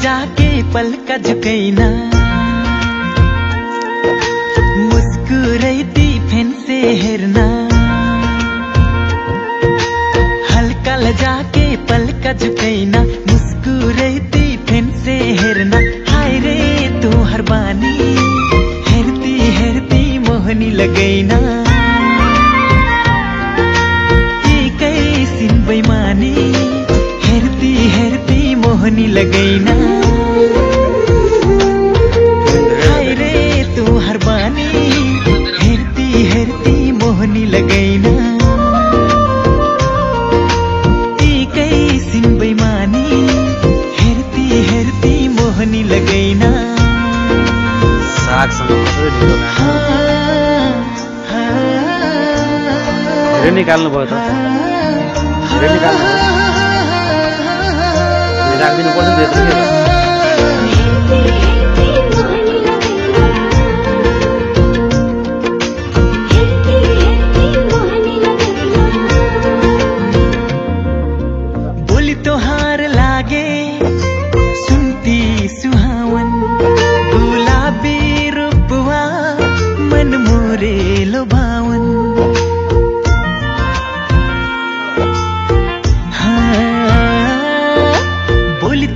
जाके पलका झुकैना मुस्कुराती फेन से हेरना हल्का लजाके पलका झुकैना मुस्कुराती फेन से हेरना हाय रे तू हर बानी हेरती हेरती मोहनी लगैना कैसिन बेमानी हेरती हेरती मोहनी लगैना हाय रे तू हर बानी हेरती हेरती मोहनी लगैना कैसिन बेमानी हेरती हेरती मोहनी लगैना निकाल्नु भयो त निकाल्नु राखिदिनु पर्छ त्यत्रो बोली तोहार लागे सुनती सुहावन गुलाबी रूपवा मन मोरे लोभावन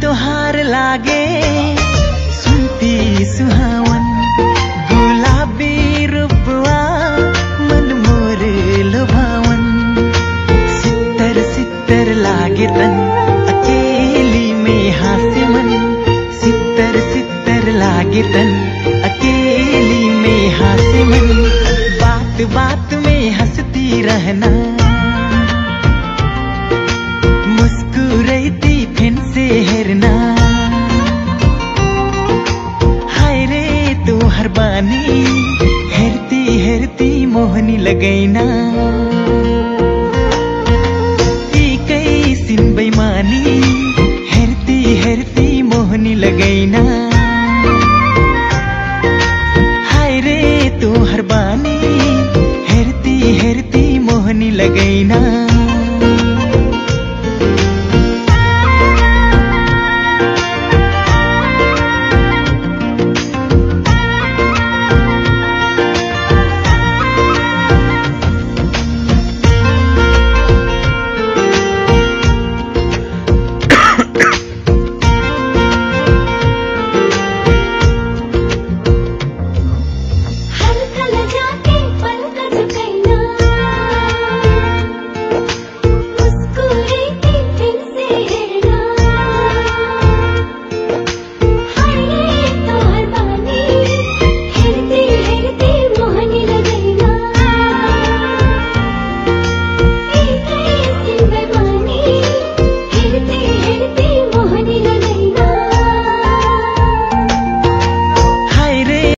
तोहार लागे सुनती सुहावन गुलाबी रूपवा मन मोरे लोभावन सितर सितर लागे तन अकेली में हासे मन सितर सितर लागे तन अकेली में हासे मन बात बात में हंसती रहना मुस्कुराती फेन से हेरना हाय रे तू हर बानी हेरती हेरती मोहनी लगैना कैसिन बेमानी हेरती हेरती मोहनी लगैना हाय रे तू हर बानी हेरती हेरती मोहनी लगैना।